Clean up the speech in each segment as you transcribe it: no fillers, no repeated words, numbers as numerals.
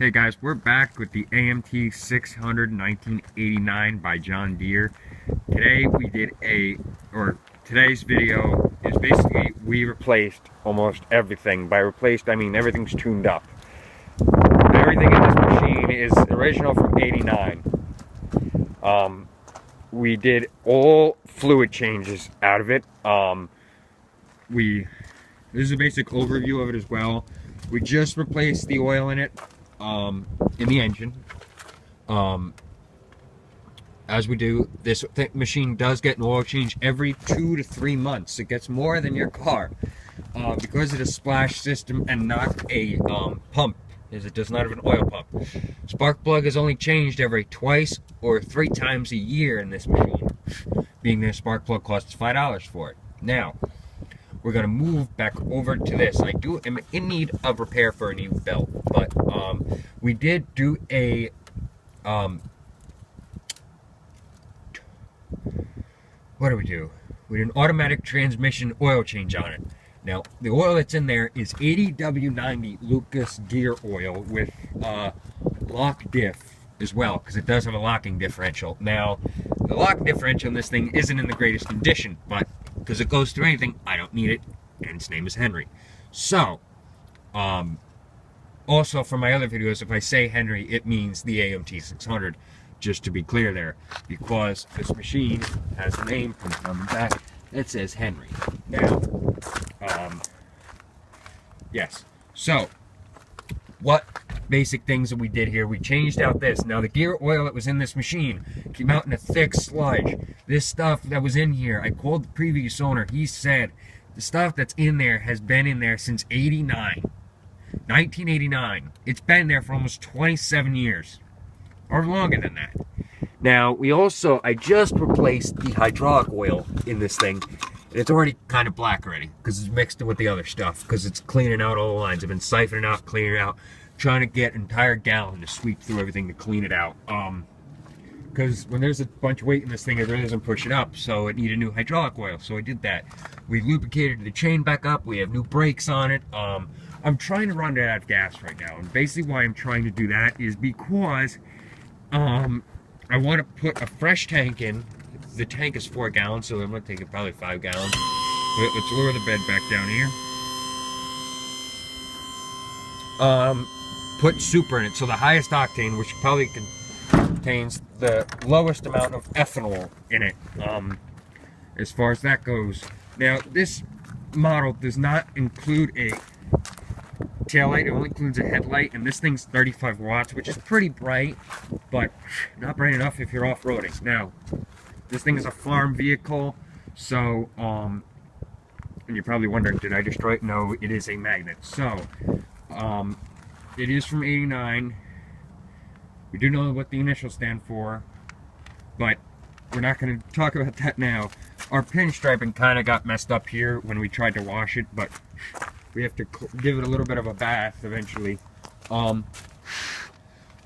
Hey guys, we're back with the AMT 600 1989 by John Deere. Today we did today's video is basically we replaced almost everything. By replaced, I mean everything's tuned up. Everything in this machine is original from '89. We did all fluid changes out of it. This is a basic overview of it as well. We just replaced the oil in it. In the engine. As we do, this machine does get an oil change every 2 to 3 months. It gets more than your car because it is a splash system and not a pump, as it does not have an oil pump. Spark plug is only changed every 2 or 3 times a year in this machine, being the spark plug costs $5 for it. Now we're going to move back over to this. I am in need of repair for a new belt, but we did do a what do? We did an automatic transmission oil change on it. Now the oil that's in there is 80W90 Lucas gear oil with lock diff as well, because it does have a locking differential. Now the lock differential in this thing isn't in the greatest condition, but because it goes through anything, I don't need it, and its name is Henry. So, also for my other videos, if I say Henry, it means the AMT 600, just to be clear there, because this machine has a name printed on the back that says Henry. Now, yes, so, what basic things that we did here? We changed out this. Now the gear oil that was in this machine came out in a thick sludge. This stuff that was in here, I called the previous owner. He said the stuff that's in there has been in there since 1989. It's been there for almost 27 years, or longer than that. Now I just replaced the hydraulic oil in this thing. It's already kind of black already because it's mixed in with the other stuff, because it's cleaning out all the lines. I've been siphoning out, cleaning it out, trying to get an entire gallon to sweep through everything to clean it out. Because when there's a bunch of weight in this thing, it really doesn't push it up, so it needed new hydraulic oil, so I did that. We lubricated the chain back up. We have new brakes on it. I'm trying to run it out of gas right now, and basically why I'm trying to do that is because I want to put a fresh tank in. The tank is 4 gallons, so I'm going to take it probably 5 gallons. Let's lower the bed back down here. Put super in it, so the highest octane, which probably contains the lowest amount of ethanol in it, as far as that goes. Now, this model does not include a taillight. It only includes a headlight, and this thing's 35 watts, which is pretty bright, but not bright enough if you're off-roading. Now, this thing is a farm vehicle, so, and you're probably wondering, did I destroy it? No, it is a magnet. So, it is from '89. We do know what the initials stand for, but we're not going to talk about that now. Our pinstriping kind of got messed up here when we tried to wash it, but we have to give it a little bit of a bath eventually.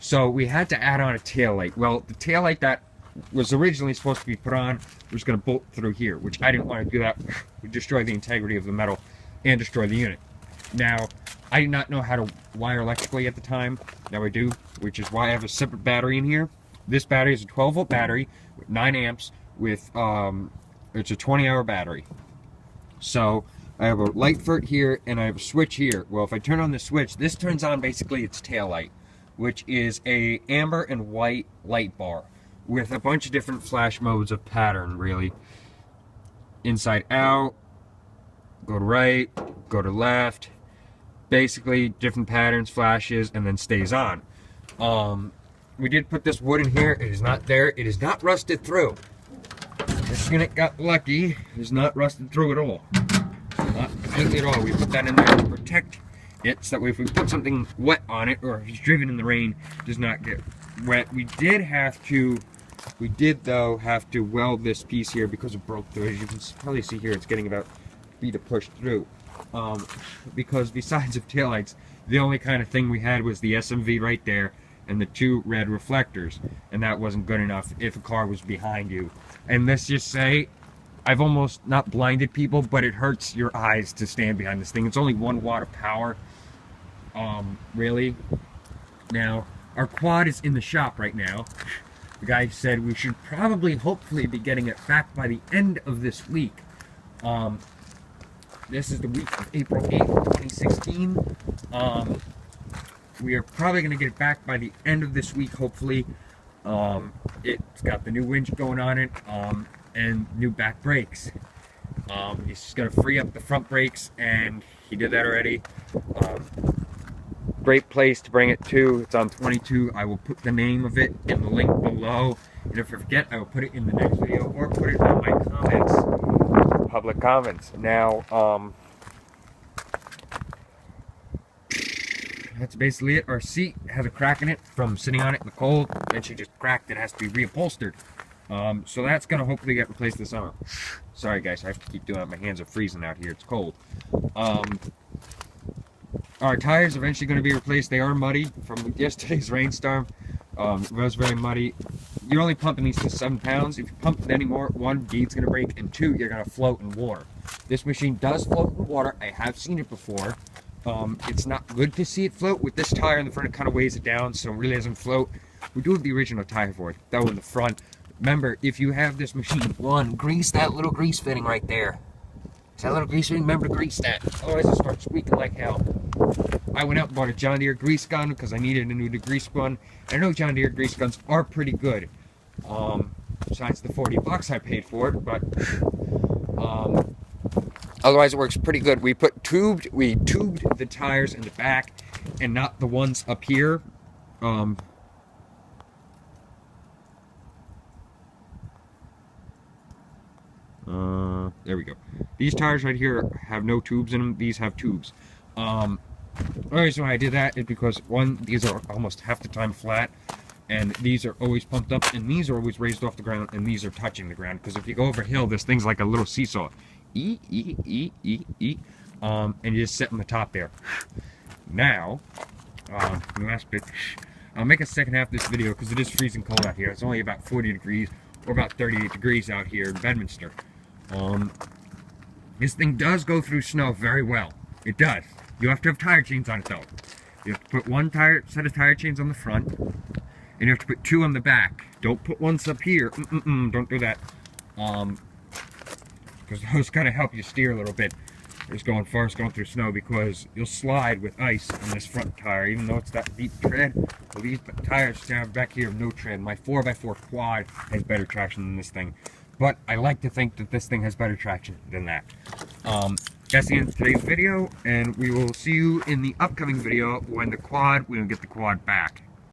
So we had to add on a taillight. Well, the taillight that was originally supposed to be put on was going to bolt through here, which I didn't want to do. That would destroy the integrity of the metal and destroy the unit. Now, I did not know how to wire electrically at the time. Now I do, which is why I have a separate battery in here. This battery is a 12-volt battery with 9 amps with, it's a 20-hour battery. So I have a light for it here, and I have a switch here. Well, if I turn on the switch, this turns on basically its tail light, which is a amber and white light bar with a bunch of different flash modes of pattern, really. Inside out, go to right, go to left, basically different patterns, flashes, and then stays on. We did put this wood in here. It is not there. It is not rusted through. This unit got lucky. It is not rusted through at all. Not completely at all. We put that in there to protect it, so that way if we put something wet on it, or if it's driven in the rain, it does not get wet. We did though have to weld this piece here because it broke through. As you can probably see here, it's getting about B to push through. Because besides of taillights, the only kind of thing we had was the SMV right there and the 2 red reflectors, and that wasn't good enough if a car was behind you. And let's just say, I've almost not blinded people, but it hurts your eyes to stand behind this thing. It's only 1 watt of power, really. Now, our quad is in the shop right now. The guy said we should probably, hopefully, be getting it back by the end of this week. This is the week of April 8th, 2016. We are probably going to get it back by the end of this week, hopefully. It's got the new winch going on it, and new back brakes. He's just going to free up the front brakes, and he did that already. Great place to bring it to. It's on 22. I will put the name of it in the link below, and if I forget, I will put it in the next video or put it on my comments, public comments. Now, that's basically it. Our seat has a crack in it from sitting on it in the cold, and she just cracked. It has to be reupholstered. So that's gonna hopefully get replaced this summer. Sorry guys, I have to keep doing that. My hands are freezing out here. It's cold. Our tires are eventually going to be replaced. They are muddy from yesterday's rainstorm. It was very muddy. You're only pumping these to 7 pounds. If you pump it anymore, 1, bead's going to break, and 2, you're going to float in water. This machine does float in water. I have seen it before. It's not good to see it float. With this tire in the front, it kind of weighs it down, so it really doesn't float. We do have the original tire for it, though, in the front. Remember, if you have this machine, 1, grease that little grease fitting right there. Is that little grease fitting? Remember to grease that. Otherwise, it starts squeaking like hell. I went out and bought a John Deere grease gun because I needed a new grease gun. And I know John Deere grease guns are pretty good. Besides the 40 bucks I paid for it, but otherwise it works pretty good. We tubed the tires in the back and not the ones up here. There we go. These tires right here have no tubes in them. These have tubes. The reason why I did that is because, 1, these are almost half the time flat, and these are always pumped up, and these are always raised off the ground, and these are touching the ground. Because if you go over a hill, this thing's like a little seesaw. And you just sit on the top there. Now, the last bit, I'll make a second half of this video because it is freezing cold out here. It's only about 40 degrees or about 38 degrees out here in Bedminster. This thing does go through snow very well. It does. You have to have tire chains on it though. You have to put 1 set of tire chains on the front, and you have to put 2 on the back. Don't put ones up here. Don't do that. Because those kind of help you steer a little bit. Just going fast, going through snow, because you'll slide with ice on this front tire, even though it's that deep tread. Well, these tires down back here have no tread. My 4x4 quad has better traction than this thing. But I like to think that this thing has better traction than that. That's the end of today's video, and we will see you in the upcoming video when we'll get the quad back.